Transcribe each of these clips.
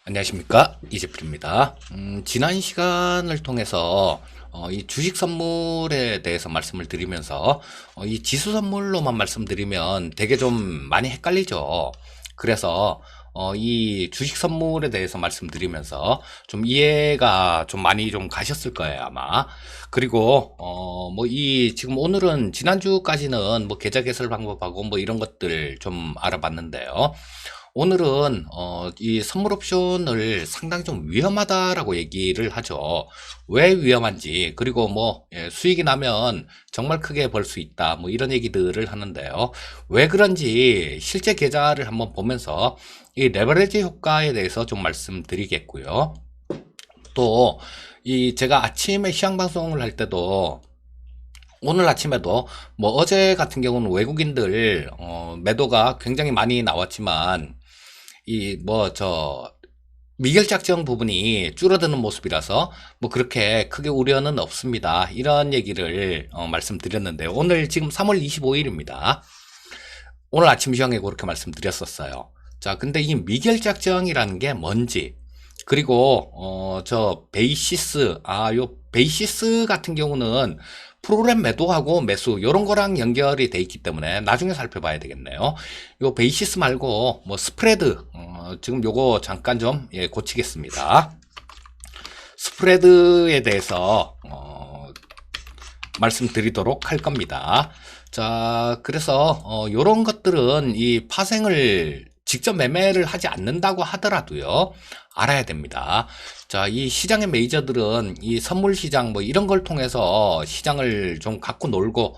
안녕하십니까, 이재필입니다. 지난 시간을 통해서 이 주식 선물에 대해서 말씀을 드리면서 이 지수 선물로만 말씀드리면 되게 좀 많이 헷갈리죠. 그래서 이 주식 선물에 대해서 말씀드리면서 좀 이해가 좀 많이 좀 가셨을 거예요, 아마. 그리고 뭐 이 지금 오늘은 지난주까지는 뭐 계좌 개설 방법하고 뭐 이런 것들 좀 알아봤는데요. 오늘은 이 선물 옵션을 상당히 좀 위험하다라고 얘기를 하죠. 왜 위험한지, 그리고 뭐 수익이 나면 정말 크게 벌 수 있다, 뭐 이런 얘기들을 하는데요. 왜 그런지 실제 계좌를 한번 보면서 이 레버리지 효과에 대해서 좀 말씀드리겠고요. 또 이 제가 아침에 시황 방송을 할 때도, 오늘 아침에도 뭐 어제 같은 경우는 외국인들 매도가 굉장히 많이 나왔지만 이 뭐 저 미결작정 부분이 줄어드는 모습이라서 뭐 그렇게 크게 우려는 없습니다, 이런 얘기를 말씀드렸는데요. 오늘 지금 3월 25일입니다. 오늘 아침 시황에 그렇게 말씀드렸었어요. 자, 근데 이 미결작정이라는 게 뭔지, 그리고 저 베이시스, 요 베이시스 같은 경우는 프로그램 매도하고 매수 요런 거랑 연결이 돼 있기 때문에 나중에 살펴봐야 되겠네요. 요 베이시스 말고 뭐 스프레드, 지금 요거 잠깐 좀 고치겠습니다. 스프레드에 대해서 말씀드리도록 할 겁니다. 자, 그래서 요런 것들은 이 파생을 직접 매매를 하지 않는다고 하더라도요, 알아야 됩니다. 자, 이 시장의 메이저들은 이 선물 시장 뭐 이런 걸 통해서 시장을 좀 갖고 놀고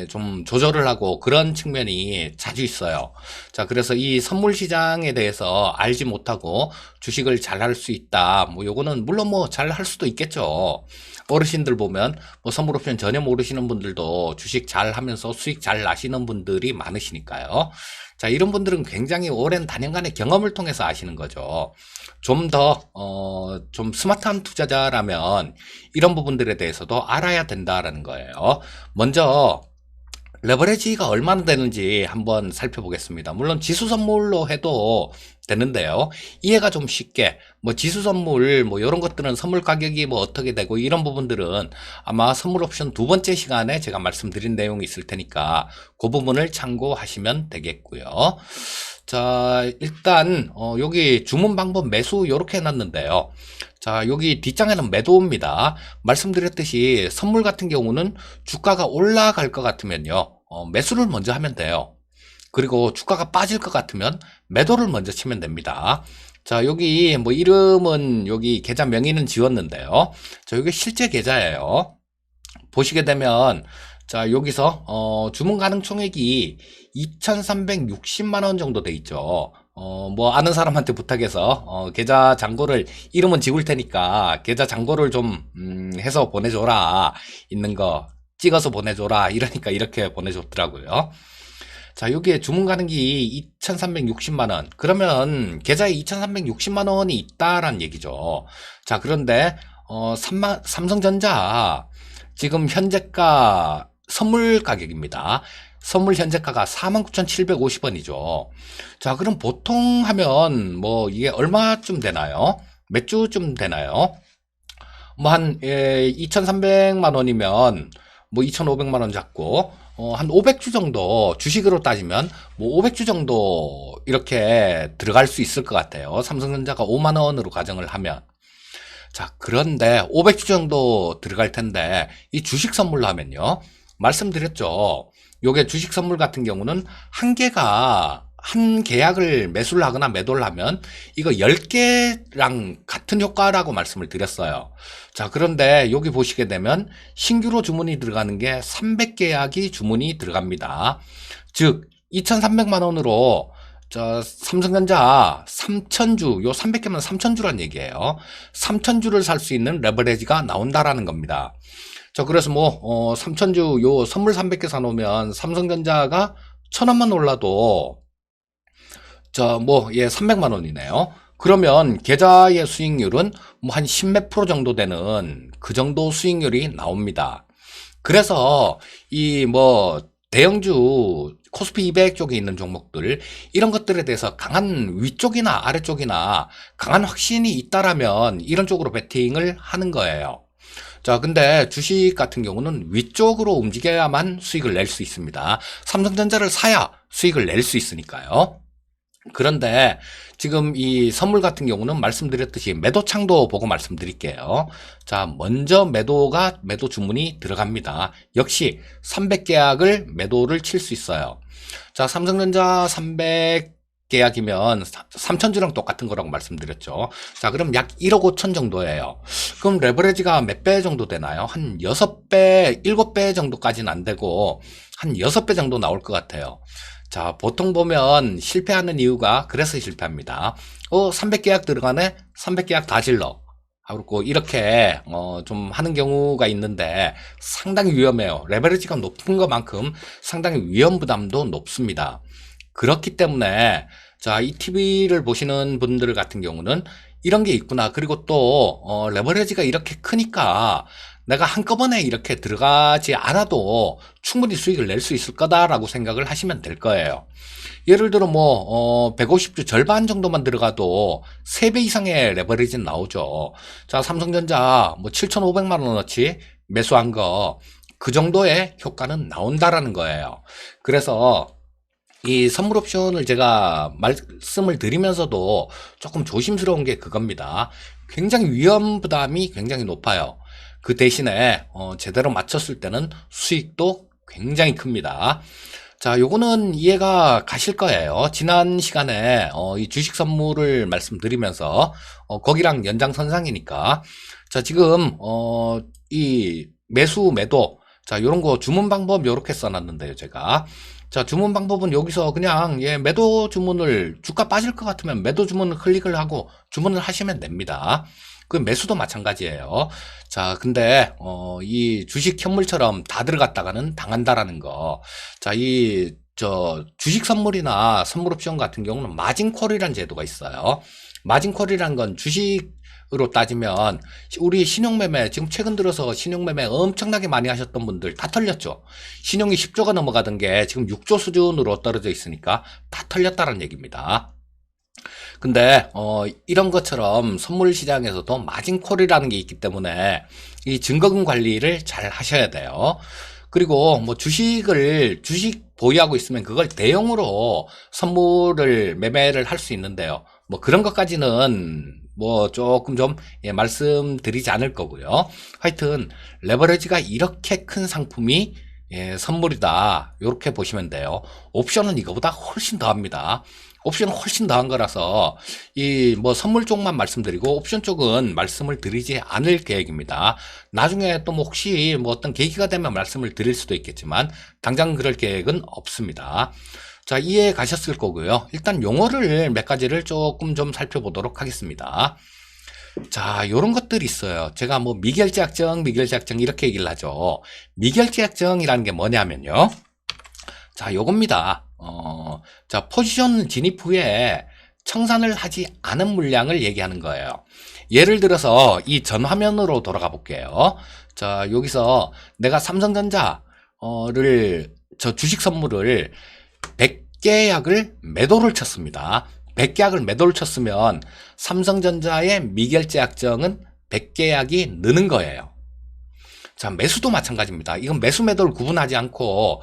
좀 조절을 하고 그런 측면이 자주 있어요. 자, 그래서 이 선물 시장에 대해서 알지 못하고 주식을 잘 할 수 있다, 뭐 요거는 물론 뭐 잘 할 수도 있겠죠. 어르신들 보면 뭐 선물 옵션 전혀 모르시는 분들도 주식 잘 하면서 수익 잘 나시는 분들이 많으시니까요. 자, 이런 분들은 굉장히 오랜 단연간의 경험을 통해서 아시는 거죠. 좀 더, 좀 스마트한 투자자라면 이런 부분들에 대해서도 알아야 된다라는 거예요. 먼저, 레버리지가 얼마나 되는지 한번 살펴보겠습니다. 물론 지수 선물로 해도 되는데요. 이해가 좀 쉽게, 뭐 지수 선물, 뭐 이런 것들은 선물 가격이 뭐 어떻게 되고 이런 부분들은 아마 선물 옵션 두 번째 시간에 제가 말씀드린 내용이 있을 테니까 그 부분을 참고하시면 되겠고요. 자, 일단 여기 주문 방법 매수 이렇게 해놨는데요. 자, 여기 뒷장에는 매도입니다. 말씀드렸듯이 선물 같은 경우는 주가가 올라갈 것 같으면요, 매수를 먼저 하면 돼요. 그리고 주가가 빠질 것 같으면 매도를 먼저 치면 됩니다. 자, 여기 뭐 이름은 여기 계좌 명의는 지웠는데요. 자, 여기 실제 계좌예요. 보시게 되면, 자, 여기서 주문 가능 총액이 2,360만 원 정도 돼 있죠. 뭐 아는 사람한테 부탁해서 계좌 잔고를, 이름은 지울 테니까 계좌 잔고를 좀 해서 보내줘라, 있는 거 찍어서 보내줘라, 이러니까 이렇게 보내줬더라고요. 자, 여기에 주문 가능이 2,360만 원. 그러면 계좌에 2,360만 원이 있다란 얘기죠. 자, 그런데 삼성전자 지금 현재가 선물 가격입니다. 선물 현재가가 49,750원이죠. 자, 그럼 보통 하면 뭐 이게 얼마쯤 되나요? 몇 주쯤 되나요? 뭐 한 2,300만 원이면 뭐 2,500만 원 잡고 한 500주 정도, 주식으로 따지면 뭐 500주 정도 이렇게 들어갈 수 있을 것 같아요. 삼성전자가 5만 원으로 가정을 하면. 자, 그런데 500주 정도 들어갈 텐데 이 주식 선물로 하면요, 말씀드렸죠. 요게 주식 선물 같은 경우는 한 계약을 매수를 하거나 매도를 하면 이거 10개랑 같은 효과라고 말씀을 드렸어요. 자, 그런데 여기 보시게 되면 신규로 주문이 들어가는 게 300계약이 주문이 들어갑니다. 즉 2,300만 원으로 저 삼성전자 3,000주, 요 300개면 3,000주란 얘기예요. 3,000주를 살 수 있는 레버리지가 나온다라는 겁니다. 저 그래서 뭐 3,000주 요 선물 300개 사놓으면 삼성전자가 1,000원만 올라도 저 뭐 300만 원이네요. 그러면 계좌의 수익률은 뭐 한 10몇 프로 정도 되는 그 정도 수익률이 나옵니다. 그래서 이 뭐 대형주 코스피 200 쪽에 있는 종목들, 이런 것들에 대해서 강한 위쪽이나 아래쪽이나 강한 확신이 있다라면 이런 쪽으로 베팅을 하는 거예요. 자, 근데 주식 같은 경우는 위쪽으로 움직여야만 수익을 낼 수 있습니다. 삼성전자를 사야 수익을 낼 수 있으니까요. 그런데 지금 이 선물 같은 경우는 말씀드렸듯이 매도창도 보고 말씀드릴게요. 자, 먼저 매도 주문이 들어갑니다. 역시 300계약을 매도를 칠 수 있어요. 자, 삼성전자 300계약이면 3천주랑 똑같은 거라고 말씀드렸죠. 자, 그럼 약 1억 5천 정도예요. 그럼 레버리지가 몇 배 정도 되나요? 한 6배, 7배 정도까지는 안 되고 한 6배 정도 나올 것 같아요. 자, 보통 보면 실패하는 이유가 그래서 실패합니다. 300계약 들어가네? 300계약 다 질러. 하고 이렇게 좀 하는 경우가 있는데 상당히 위험해요. 레버리지가 높은 것만큼 상당히 위험 부담도 높습니다. 그렇기 때문에 자, 이 TV를 보시는 분들 같은 경우는 이런 게 있구나. 그리고 또 레버리지가 이렇게 크니까 내가 한꺼번에 이렇게 들어가지 않아도 충분히 수익을 낼 수 있을 거다라고 생각을 하시면 될 거예요. 예를 들어 150주 절반 정도만 들어가도 3배 이상의 레버리지는 나오죠. 자, 삼성전자 7,500만 원어치 매수한 거 그 정도의 효과는 나온다라는 거예요. 그래서 이 선물 옵션을 제가 말씀을 드리면서도 조금 조심스러운 게 그겁니다. 굉장히 위험 부담이 굉장히 높아요. 그 대신에 제대로 맞췄을 때는 수익도 굉장히 큽니다. 자, 요거는 이해가 가실 거예요. 지난 시간에 이 주식 선물을 말씀드리면서 거기랑 연장선상이니까 자, 지금 이 매수 매도 자, 요런 거 주문 방법 요렇게 써놨는데요, 제가. 자, 주문 방법은 여기서 그냥 매도 주문을 주가 빠질 것 같으면 매도 주문을 클릭을 하고 주문을 하시면 됩니다. 그 매수도 마찬가지예요. 자, 근데 이 주식 현물처럼 다 들어갔다가는 당한다라는 거. 자, 주식 선물이나 선물 옵션 같은 경우는 마진콜이라는 제도가 있어요. 마진콜이라는 건 주식으로 따지면 우리 신용매매 지금 최근 들어서 신용매매 엄청나게 많이 하셨던 분들 다 털렸죠. 신용이 10조가 넘어가던 게 지금 6조 수준으로 떨어져 있으니까 다 털렸다는 얘기입니다. 근데 이런 것처럼 선물 시장에서도 마진콜이라는 게 있기 때문에 이 증거금 관리를 잘 하셔야 돼요. 그리고 주식 보유하고 있으면 그걸 대용으로 선물을 매매를 할 수 있는데요. 그런 것까지는 조금 좀 말씀드리지 않을 거고요. 하여튼 레버리지가 이렇게 큰 상품이 선물이다. 이렇게 보시면 돼요. 옵션은 이거보다 훨씬 더합니다. 옵션은 훨씬 더한 거라서 이 선물 쪽만 말씀드리고 옵션 쪽은 말씀을 드리지 않을 계획입니다. 나중에 또 혹시 어떤 계기가 되면 말씀을 드릴 수도 있겠지만 당장 그럴 계획은 없습니다. 자, 이해 가셨을 거고요. 일단 용어를 몇 가지를 조금 좀 살펴보도록 하겠습니다. 자, 요런 것들이 있어요. 제가 미결제약정 이렇게 얘기를 하죠. 미결제약정이라는 게 뭐냐면요. 자, 요겁니다. 자, 포지션 진입 후에 청산을 하지 않은 물량을 얘기하는 거예요. 예를 들어서 이 전 화면으로 돌아가 볼게요. 자, 여기서 내가 삼성전자를 저 주식 선물을 100계약을 매도를 쳤습니다. 100계약을 매도를 쳤으면 삼성전자의 미결제약정은 100계약이 느는 거예요. 자, 매수도 마찬가지입니다. 이건 매수 매도를 구분하지 않고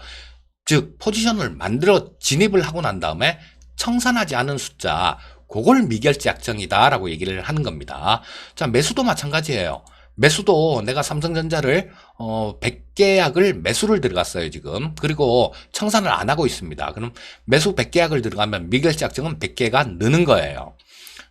즉 포지션을 만들어 진입을 하고 난 다음에 청산하지 않은 숫자 그걸 미결제약정이다 라고 얘기를 하는 겁니다. 자, 매수도 마찬가지예요. 매수도 내가 삼성전자를 100계약을 매수를 들어갔어요 지금. 그리고 청산을 안 하고 있습니다. 그럼 매수 100계약을 들어가면 미결제약정은 100개가 느는 거예요.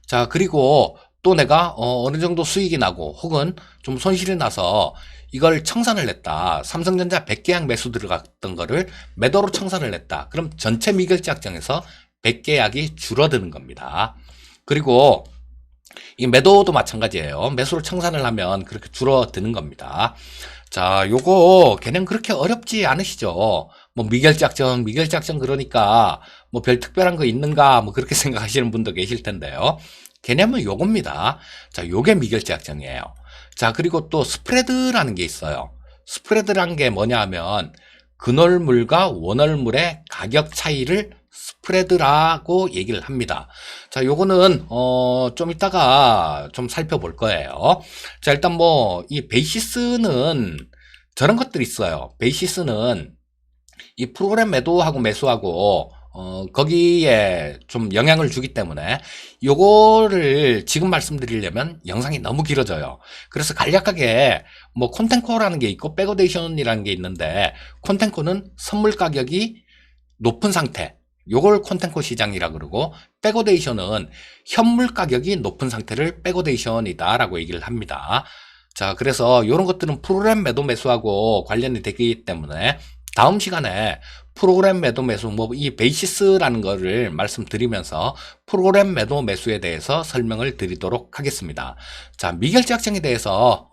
자, 그리고 또 내가 어느 정도 수익이 나고 혹은 좀 손실이 나서 이걸 청산을 냈다. 삼성전자 100계약 매수 들어갔던 거를 매도로 청산을 냈다. 그럼 전체 미결제약정에서 100계약이 줄어드는 겁니다. 그리고 이 매도도 마찬가지예요. 매수로 청산을 하면 그렇게 줄어드는 겁니다. 자, 요거 개념 그렇게 어렵지 않으시죠? 미결제약정 그러니까 별 특별한 거 있는가 그렇게 생각하시는 분도 계실 텐데요. 개념은 요겁니다. 자, 요게 미결제약정이에요. 자, 그리고 또 스프레드라는 게 있어요. 스프레드라는 게 뭐냐 하면 근월물과 원월물의 가격 차이를 스프레드라고 얘기를 합니다. 자, 요거는 좀 이따가 좀 살펴볼 거예요. 자, 일단 뭐 이 베이시스는 저런 것들이 있어요. 베이시스는 이 프로그램 매도하고 매수하고 거기에 좀 영향을 주기 때문에 요거를 지금 말씀드리려면 영상이 너무 길어져요. 그래서 간략하게 뭐 콘텐코라는 게 있고 백오데이션이라는 게 있는데, 콘텐코는 선물 가격이 높은 상태, 요걸 콘텐코 시장이라 그러고, 백오데이션은 현물 가격이 높은 상태를 백오데이션이다 라고 얘기를 합니다. 자, 그래서 요런 것들은 프로그램 매도 매수하고 관련이 되기 때문에 다음 시간에 프로그램 매도 매수, 뭐 이 베이시스라는 거를 말씀드리면서 프로그램 매도 매수에 대해서 설명을 드리도록 하겠습니다. 자, 미결제약정에 대해서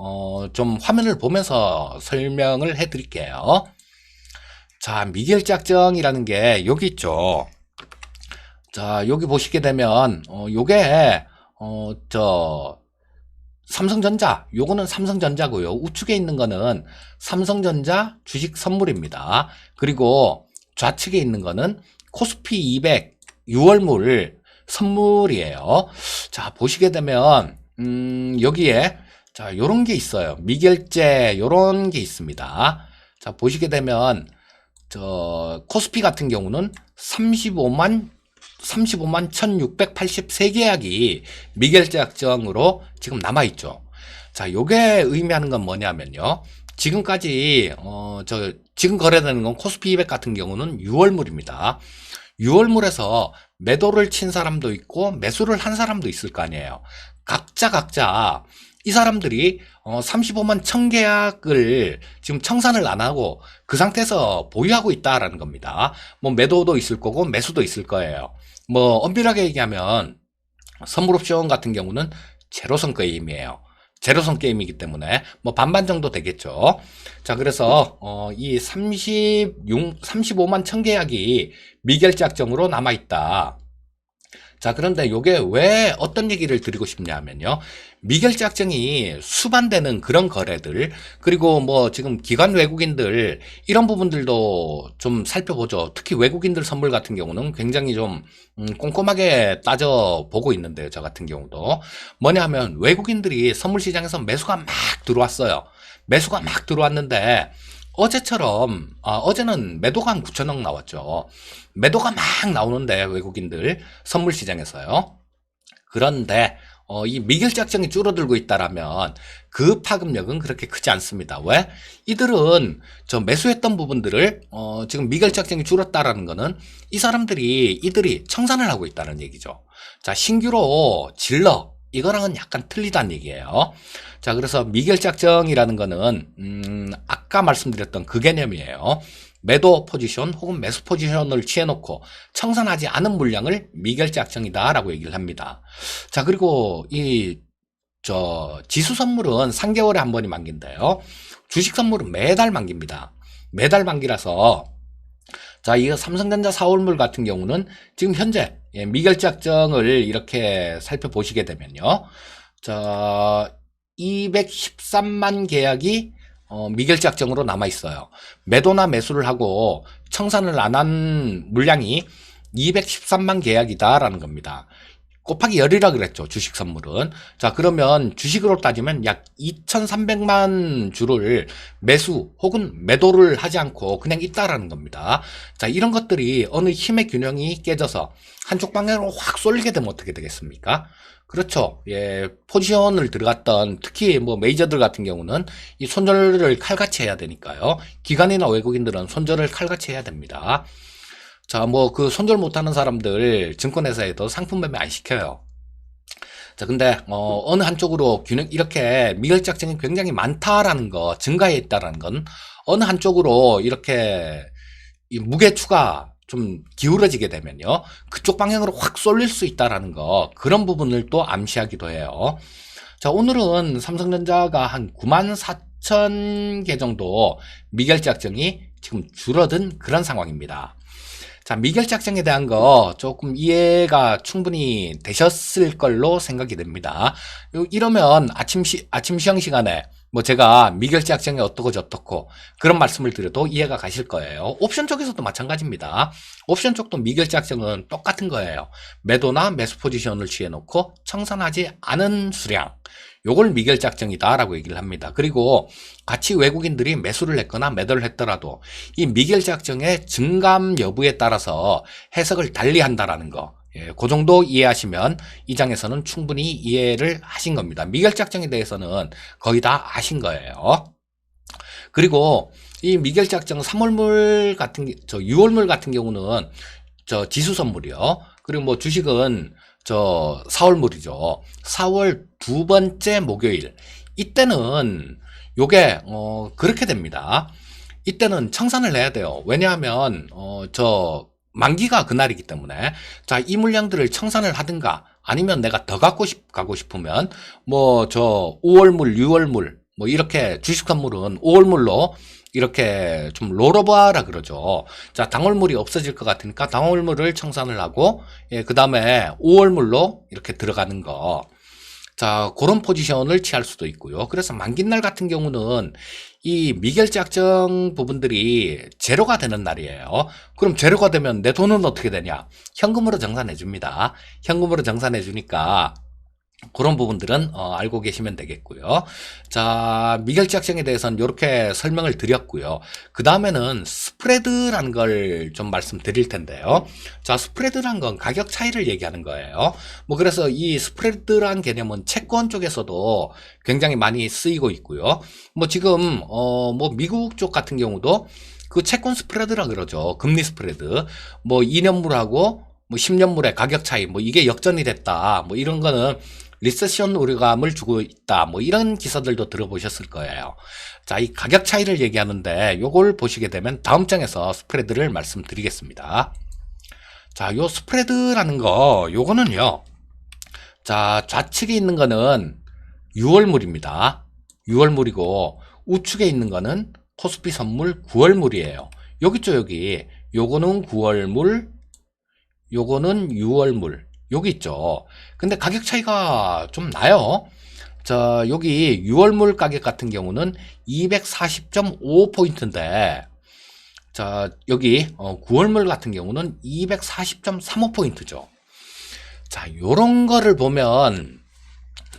좀 화면을 보면서 설명을 해 드릴게요. 자, 미결제약정이라는 게 여기 있죠. 자, 여기 보시게 되면 요게 삼성전자, 요거는 삼성전자고요. 우측에 있는 거는 삼성전자 주식 선물입니다. 그리고 좌측에 있는 거는 코스피 200 6월물 선물이에요. 자, 보시게 되면 여기에 자, 요런 게 있어요. 미결제 요런 게 있습니다. 자, 보시게 되면 코스피 같은 경우는 35만 1683계약이 미결제약정으로 지금 남아있죠. 자, 요게 의미하는 건 뭐냐면요. 지금까지, 지금 거래되는 건 코스피 200 같은 경우는 6월물입니다. 6월물에서 매도를 친 사람도 있고 매수를 한 사람도 있을 거 아니에요. 각자 이 사람들이 35만 1000계약을 지금 청산을 안 하고 그 상태에서 보유하고 있다라는 겁니다. 뭐 매도도 있을 거고 매수도 있을 거예요. 뭐 엄밀하게 얘기하면 선물옵션 같은 경우는 제로섬 게임이에요. 제로섬 게임이기 때문에 뭐 반반 정도 되겠죠. 자, 그래서 이 35만 1000계약이 미결제약정으로 남아있다. 자, 그런데 요게 왜 어떤 얘기를 드리고 싶냐면요. 미결제약정이 수반되는 그런 거래들, 그리고 뭐 지금 기관 외국인들 이런 부분들도 좀 살펴보죠. 특히 외국인들 선물 같은 경우는 굉장히 좀 꼼꼼하게 따져보고 있는데요. 저 같은 경우도 뭐냐 하면 외국인들이 선물 시장에서 매수가 막 들어왔어요. 매수가 막 들어왔는데 어제처럼 어제는 매도가 한 9천억 나왔죠. 매도가 막 나오는데 외국인들 선물 시장에서요. 그런데 이 미결제약정이 줄어들고 있다라면 그 파급력은 그렇게 크지 않습니다. 왜? 이들은 저 매수했던 부분들을 지금 미결제약정이 줄었다라는 거는 이들이 청산을 하고 있다는 얘기죠. 자, 신규로 질러 이거랑은 약간 틀리다는 얘기예요. 자, 그래서 미결제약정이라는 거는 아까 말씀드렸던 그 개념이에요. 매도 포지션 혹은 매수 포지션을 취해놓고 청산하지 않은 물량을 미결제약정이다 라고 얘기를 합니다. 자, 그리고 지수 선물은 3개월에 한 번이 만기인데요. 주식 선물은 매달 만기입니다. 매달 만기라서 자, 이 삼성전자 4월물 같은 경우는 지금 현재 미결제약정을 이렇게 살펴보시게 되면요. 자, 213만 계약이 미결제약정으로 남아있어요. 매도나 매수를 하고 청산을 안 한 물량이 213만 계약이다라는 겁니다. 곱하기 열이라 그랬죠. 주식 선물은. 자, 그러면 주식으로 따지면 약 2300만 주를 매수 혹은 매도를 하지 않고 그냥 있다라는 겁니다. 자, 이런 것들이 어느 힘의 균형이 깨져서 한쪽 방향으로 확 쏠리게 되면 어떻게 되겠습니까? 그렇죠. 예, 포지션을 들어갔던 특히 뭐 메이저들 같은 경우는 이 손절을 칼같이 해야 되니까요. 기관이나 외국인들은 손절을 칼같이 해야 됩니다. 자, 뭐 그 손절 못하는 사람들 증권회사에도 상품 매매 안 시켜요. 자, 근데 어느 한쪽으로 균형 이렇게 미결제약정이 굉장히 많다라는 거, 증가해 있다라는 건 어느 한쪽으로 이렇게 이 무게추가 좀 기울어지게 되면요, 그쪽 방향으로 확 쏠릴 수 있다라는 거, 그런 부분을 또 암시하기도 해요. 자, 오늘은 삼성전자가 한 94,000개 정도 미결제약정이 지금 줄어든 그런 상황입니다. 자, 미결제약정에 대한 거 조금 이해가 충분히 되셨을 걸로 생각이 됩니다. 이러면 아침 시험 시간에 뭐 제가 미결제 약정이 어떻고 저떻고 그런 말씀을 드려도 이해가 가실 거예요. 옵션 쪽에서도 마찬가지입니다. 옵션 쪽도 미결제 약정은 똑같은 거예요. 매도나 매수 포지션을 취해놓고 청산하지 않은 수량, 요걸 미결제 약정이다 라고 얘기를 합니다. 그리고 같이 외국인들이 매수를 했거나 매도를 했더라도 이 미결제 약정의 증감 여부에 따라서 해석을 달리 한다라는 거, 그 정도 이해하시면 이 장에서는 충분히 이해를 하신 겁니다. 미결작정에 대해서는 거의 다 아신 거예요. 그리고 이 미결작정 3월물 같은, 6월물 같은 경우는 지수 선물이요. 그리고 뭐 주식은 4월물이죠. 4월 두 번째 목요일. 이때는 요게, 그렇게 됩니다. 이때는 청산을 해야 돼요. 왜냐하면, 만기가 그날이기 때문에 자, 이 물량들을 청산을 하든가 아니면 내가 더 가고 싶으면 뭐 5월물, 6월물 뭐 이렇게 주식 선물은 5월물로 이렇게 좀 롤오버하라 그러죠. 자, 당월물이 없어질 것 같으니까 당월물을 청산을 하고 그 다음에 5월물로 이렇게 들어가는 거. 자, 그런 포지션을 취할 수도 있고요. 그래서 만기날 같은 경우는 이 미결제 약정 부분들이 제로가 되는 날이에요. 그럼 제로가 되면 내 돈은 어떻게 되냐? 현금으로 정산해 줍니다. 현금으로 정산해 주니까 그런 부분들은 알고 계시면 되겠고요. 자, 미결제 약정에 대해서는 이렇게 설명을 드렸고요. 그 다음에는 스프레드라는 걸 좀 말씀드릴 텐데요. 자, 스프레드란 건 가격 차이를 얘기하는 거예요. 뭐 그래서 이 스프레드란 개념은 채권 쪽에서도 굉장히 많이 쓰이고 있고요. 뭐 지금 뭐 미국 쪽 같은 경우도 그 채권 스프레드라 그러죠. 금리 스프레드. 뭐 2년물하고 뭐 10년물의 가격 차이, 뭐 이게 역전이 됐다. 뭐 이런 거는 리세션 우려감을 주고 있다. 뭐 이런 기사들도 들어보셨을 거예요. 자, 이 가격 차이를 얘기하는데 요걸 보시게 되면 다음 장에서 스프레드를 말씀드리겠습니다. 자, 요 스프레드라는 거 요거는요. 자, 좌측에 있는 거는 6월물입니다. 6월물이고 우측에 있는 거는 코스피 선물 9월물이에요. 여기 있죠, 여기. 요거는 9월물, 요거는 6월물. 여기 있죠. 근데 가격 차이가 좀 나요. 자, 여기 6월물 가격 같은 경우는 240.55포인트인데, 자, 여기 9월물 같은 경우는 240.35포인트죠. 자, 요런 거를 보면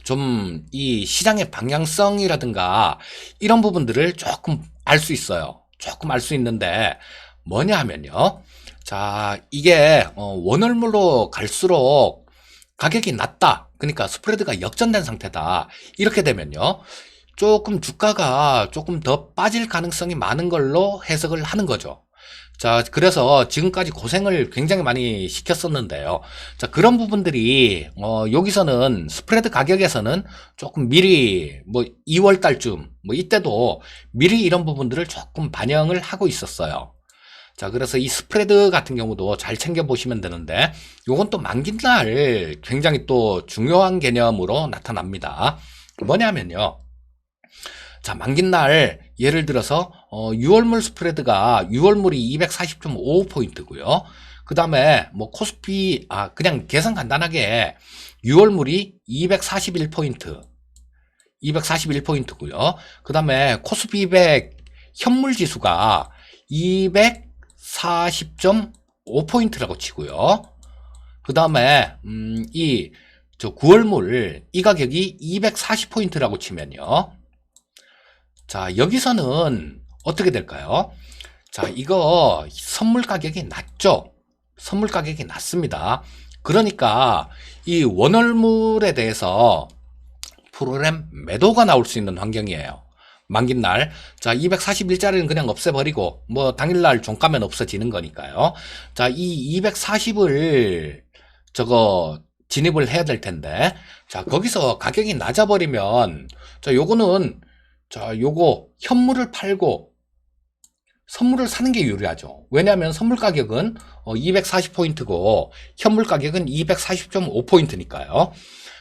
좀 이 시장의 방향성이라든가 이런 부분들을 조금 알 수 있어요. 조금 알 수 있는데 뭐냐 하면요. 자, 이게 원월물로 갈수록 가격이 낮다. 그러니까 스프레드가 역전된 상태다. 이렇게 되면요. 조금 주가가 조금 더 빠질 가능성이 많은 걸로 해석을 하는 거죠. 자, 그래서 지금까지 고생을 굉장히 많이 시켰었는데요. 자, 그런 부분들이, 여기서는 스프레드 가격에서는 조금 미리, 뭐, 2월 달쯤, 뭐, 이때도 미리 이런 부분들을 조금 반영을 하고 있었어요. 자, 그래서 이 스프레드 같은 경우도 잘 챙겨보시면 되는데, 요건 또 만기날 굉장히 또 중요한 개념으로 나타납니다. 뭐냐면요. 자, 만기날 예를 들어서 6월물 스프레드가 6월물이 240.55포인트고요. 그 다음에 뭐 코스피 그냥 계산 간단하게 6월물이 241포인트 241포인트고요. 그 다음에 코스피 200 현물 지수가 240.5포인트라고 치고요. 그 다음에 이 9월물 이 가격이 240포인트라고 치면요. 자, 여기서는 어떻게 될까요? 자, 이거 선물 가격이 낮죠? 선물 가격이 낮습니다. 그러니까 이 원월물에 대해서 프로그램 매도가 나올 수 있는 환경이에요. 만기날. 자, 241짜리는 그냥 없애버리고 뭐 당일날 종가면 없어지는 거니까요. 자, 이 240을 진입을 해야 될 텐데, 자, 거기서 가격이 낮아버리면, 자, 요거는 요거 현물을 팔고 선물을 사는 게 유리하죠. 왜냐하면 선물 가격은 240포인트고 현물 가격은 240.5포인트니까요.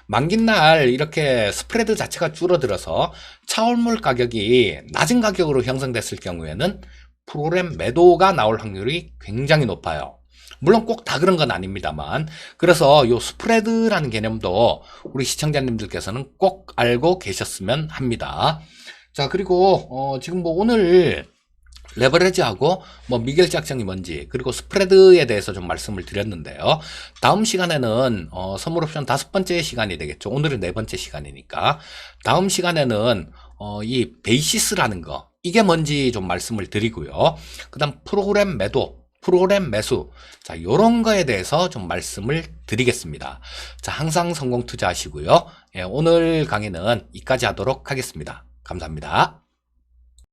만기날 이렇게 스프레드 자체가 줄어들어서 차월물 가격이 낮은 가격으로 형성됐을 경우에는 프로그램 매도가 나올 확률이 굉장히 높아요. 물론 꼭 다 그런 건 아닙니다만, 그래서 요 스프레드라는 개념도 우리 시청자님들께서는 꼭 알고 계셨으면 합니다. 자, 그리고 지금 뭐 오늘 레버리지하고 뭐 미겔 작전이 뭔지, 그리고 스프레드에 대해서 좀 말씀을 드렸는데요. 다음 시간에는 선물 옵션 5번째 시간이 되겠죠. 오늘은 4번째 시간이니까 다음 시간에는 이 베이시스라는 거, 이게 뭔지 좀 말씀을 드리고요. 그다음 프로그램 매도, 프로그램 매수, 자, 요런 거에 대해서 좀 말씀을 드리겠습니다. 자, 항상 성공 투자하시고요. 예, 오늘 강의는 이까지 하도록 하겠습니다. 감사합니다.